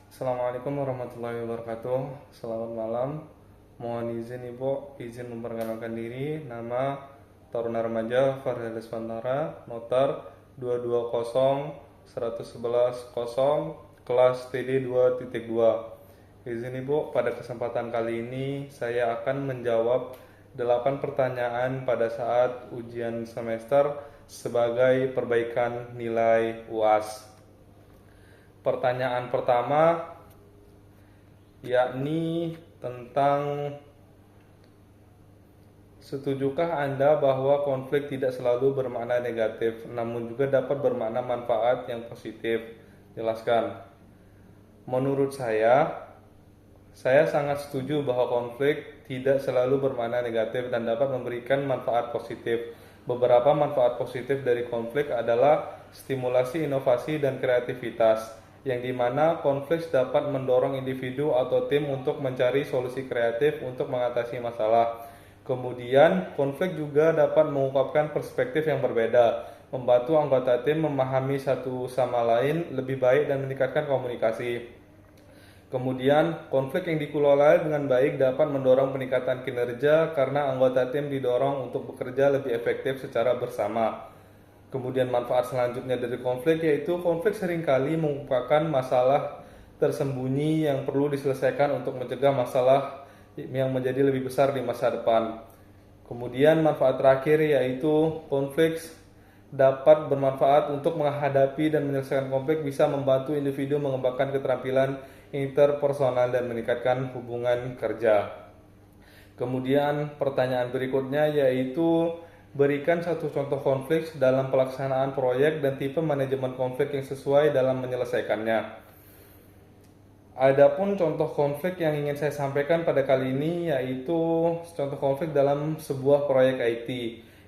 Assalamualaikum warahmatullahi wabarakatuh. Selamat malam. Mohon izin Ibu, izin memperkenalkan diri. Nama Taruna Remaja Farhel Iswantara, notar 2201110, kelas TD 2.2. Izin Ibu, pada kesempatan kali ini saya akan menjawab 8 pertanyaan pada saat ujian semester sebagai perbaikan nilai UAS. Pertanyaan pertama yakni tentang setujukah Anda bahwa konflik tidak selalu bermakna negatif, namun juga dapat bermakna manfaat yang positif? Jelaskan. Menurut saya sangat setuju bahwa konflik tidak selalu bermakna negatif dan dapat memberikan manfaat positif. Beberapa manfaat positif dari konflik adalah stimulasi inovasi dan kreativitas, yang dimana konflik dapat mendorong individu atau tim untuk mencari solusi kreatif untuk mengatasi masalah. Kemudian, konflik juga dapat mengungkapkan perspektif yang berbeda, membantu anggota tim memahami satu sama lain lebih baik dan meningkatkan komunikasi. Kemudian, konflik yang dikelola dengan baik dapat mendorong peningkatan kinerja karena anggota tim didorong untuk bekerja lebih efektif secara bersama. Kemudian manfaat selanjutnya dari konflik yaitu konflik seringkali merupakan masalah tersembunyi yang perlu diselesaikan untuk mencegah masalah yang menjadi lebih besar di masa depan. Kemudian manfaat terakhir yaitu konflik dapat bermanfaat untuk menghadapi dan menyelesaikan konflik, bisa membantu individu mengembangkan keterampilan interpersonal dan meningkatkan hubungan kerja. Kemudian pertanyaan berikutnya yaitu berikan satu contoh konflik dalam pelaksanaan proyek dan tipe manajemen konflik yang sesuai dalam menyelesaikannya. Adapun contoh konflik yang ingin saya sampaikan pada kali ini yaitu contoh konflik dalam sebuah proyek IT,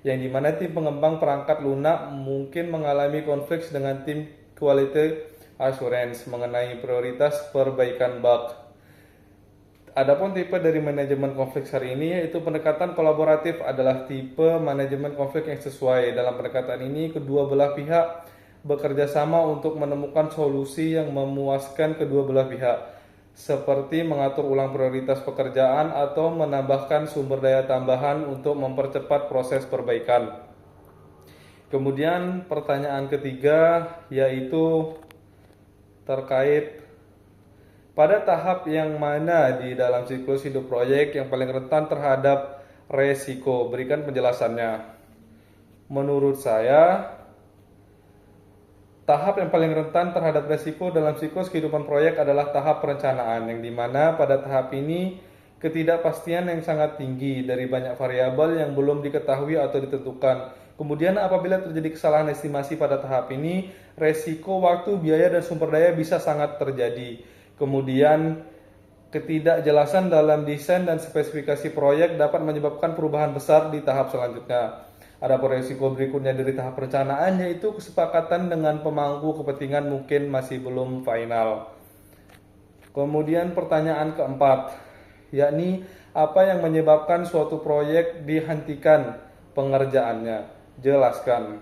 yang dimana tim pengembang perangkat lunak mungkin mengalami konflik dengan tim quality assurance mengenai prioritas perbaikan bug. Adapun tipe dari manajemen konflik hari ini yaitu pendekatan kolaboratif adalah tipe manajemen konflik yang sesuai. Dalam pendekatan ini, kedua belah pihak bekerja sama untuk menemukan solusi yang memuaskan kedua belah pihak, seperti mengatur ulang prioritas pekerjaan atau menambahkan sumber daya tambahan untuk mempercepat proses perbaikan. Kemudian pertanyaan ketiga yaitu terkait pada tahap yang mana di dalam siklus hidup proyek yang paling rentan terhadap resiko? Berikan penjelasannya. Menurut saya, tahap yang paling rentan terhadap resiko dalam siklus kehidupan proyek adalah tahap perencanaan, yang dimana pada tahap ini ketidakpastian yang sangat tinggi dari banyak variabel yang belum diketahui atau ditentukan. Kemudian apabila terjadi kesalahan estimasi pada tahap ini, resiko waktu, biaya, dan sumber daya bisa sangat terjadi. Kemudian ketidakjelasan dalam desain dan spesifikasi proyek dapat menyebabkan perubahan besar di tahap selanjutnya. Ada resiko berikutnya dari tahap perencanaan yaitu kesepakatan dengan pemangku kepentingan mungkin masih belum final. Kemudian pertanyaan keempat, yakni apa yang menyebabkan suatu proyek dihentikan pengerjaannya? Jelaskan.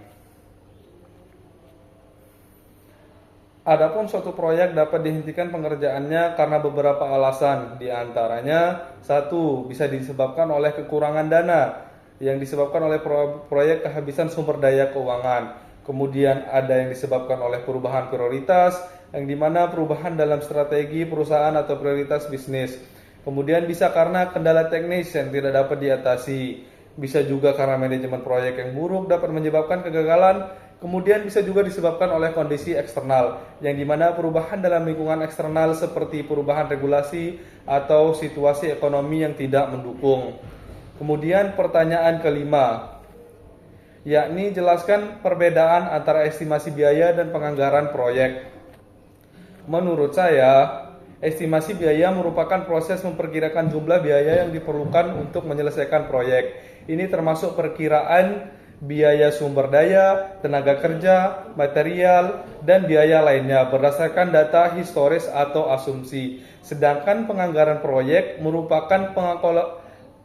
Adapun suatu proyek dapat dihentikan pengerjaannya karena beberapa alasan, di antaranya satu, bisa disebabkan oleh kekurangan dana yang disebabkan oleh proyek kehabisan sumber daya keuangan. Kemudian ada yang disebabkan oleh perubahan prioritas, yang dimana perubahan dalam strategi perusahaan atau prioritas bisnis. Kemudian bisa karena kendala teknis yang tidak dapat diatasi. Bisa juga karena manajemen proyek yang buruk dapat menyebabkan kegagalan. Kemudian bisa juga disebabkan oleh kondisi eksternal, yang dimana perubahan dalam lingkungan eksternal seperti perubahan regulasi atau situasi ekonomi yang tidak mendukung. Kemudian pertanyaan kelima, yakni jelaskan perbedaan antara estimasi biaya dan penganggaran proyek. Menurut saya, estimasi biaya merupakan proses memperkirakan jumlah biaya yang diperlukan untuk menyelesaikan proyek. Ini termasuk perkiraan biaya sumber daya, tenaga kerja, material, dan biaya lainnya berdasarkan data historis atau asumsi. Sedangkan penganggaran proyek merupakan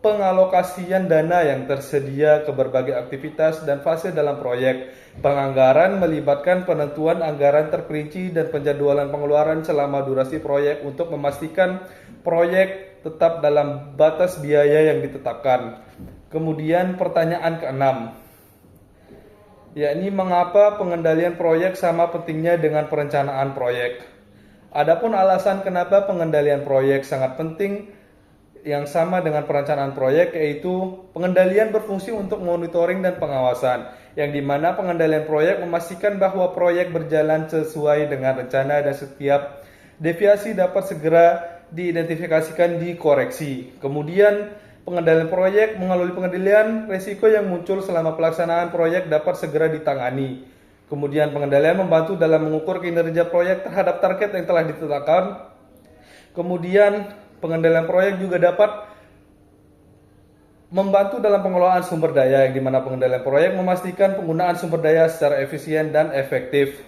pengalokasian dana yang tersedia ke berbagai aktivitas dan fase dalam proyek. Penganggaran melibatkan penentuan anggaran terperinci dan penjadwalan pengeluaran selama durasi proyek untuk memastikan proyek tetap dalam batas biaya yang ditetapkan. Kemudian pertanyaan keenam, yakni mengapa pengendalian proyek sama pentingnya dengan perencanaan proyek. Adapun alasan kenapa pengendalian proyek sangat penting yang sama dengan perencanaan proyek, yaitu pengendalian berfungsi untuk monitoring dan pengawasan, yang dimana pengendalian proyek memastikan bahwa proyek berjalan sesuai dengan rencana dan setiap deviasi dapat segera diidentifikasikan, dikoreksi. Kemudian pengendalian proyek melalui pengendalian risiko yang muncul selama pelaksanaan proyek dapat segera ditangani. Kemudian pengendalian membantu dalam mengukur kinerja proyek terhadap target yang telah ditetapkan. Kemudian pengendalian proyek juga dapat membantu dalam pengelolaan sumber daya, yang dimana pengendalian proyek memastikan penggunaan sumber daya secara efisien dan efektif.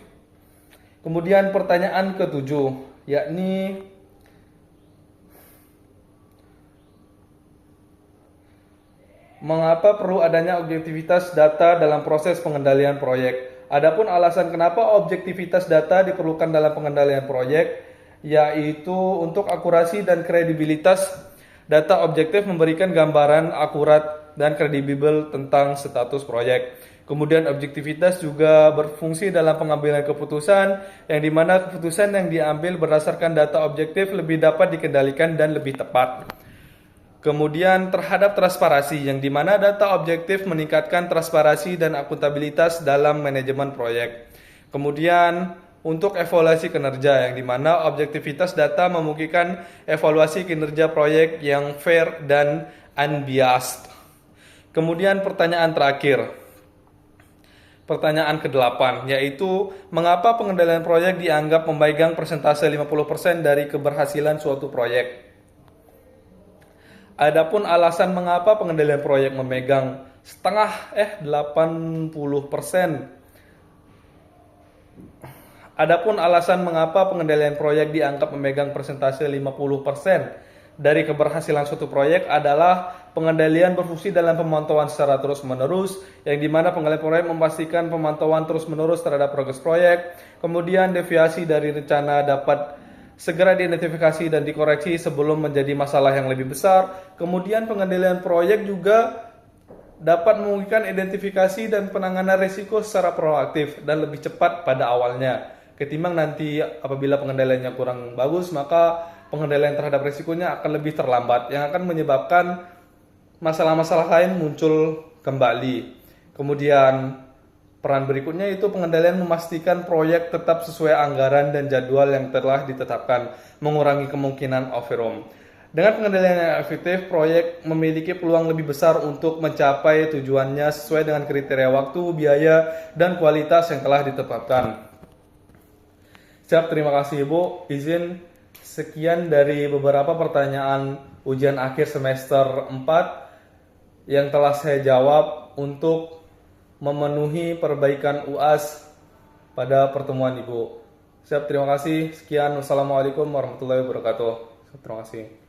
Kemudian pertanyaan ketujuh, yakni mengapa perlu adanya objektivitas data dalam proses pengendalian proyek. Adapun alasan kenapa objektivitas data diperlukan dalam pengendalian proyek, yaitu untuk akurasi dan kredibilitas. Data objektif memberikan gambaran akurat dan kredibel tentang status proyek. Kemudian objektivitas juga berfungsi dalam pengambilan keputusan, yang dimana keputusan yang diambil berdasarkan data objektif lebih dapat dikendalikan dan lebih tepat. Kemudian terhadap transparansi, yang dimana data objektif meningkatkan transparansi dan akuntabilitas dalam manajemen proyek. Kemudian untuk evaluasi kinerja, yang dimana objektivitas data memungkinkan evaluasi kinerja proyek yang fair dan unbiased. Kemudian pertanyaan terakhir, pertanyaan ke-8, yaitu mengapa pengendalian proyek dianggap memegang persentase 50% dari keberhasilan suatu proyek. Adapun alasan mengapa pengendalian proyek memegang 80%. Adapun alasan mengapa pengendalian proyek dianggap memegang persentase 50% dari keberhasilan suatu proyek adalah pengendalian berfungsi dalam pemantauan secara terus-menerus, yang dimana pengendalian proyek memastikan pemantauan terus-menerus terhadap progres proyek. Kemudian deviasi dari rencana dapat segera diidentifikasi dan dikoreksi sebelum menjadi masalah yang lebih besar. Kemudian pengendalian proyek juga dapat memungkinkan identifikasi dan penanganan risiko secara proaktif dan lebih cepat pada awalnya. Ketimbang nanti apabila pengendaliannya kurang bagus, maka pengendalian terhadap risikonya akan lebih terlambat, yang akan menyebabkan masalah-masalah lain muncul kembali. Kemudian peran berikutnya itu pengendalian memastikan proyek tetap sesuai anggaran dan jadwal yang telah ditetapkan, mengurangi kemungkinan overrun. Dengan pengendalian yang efektif, proyek memiliki peluang lebih besar untuk mencapai tujuannya sesuai dengan kriteria waktu, biaya, dan kualitas yang telah ditetapkan. Siap, terima kasih Ibu. Izin sekian dari beberapa pertanyaan ujian akhir semester 4 yang telah saya jawab untuk memenuhi perbaikan UAS pada pertemuan Ibu. Siap, terima kasih. Sekian, wassalamualaikum warahmatullahi wabarakatuh. Terima kasih.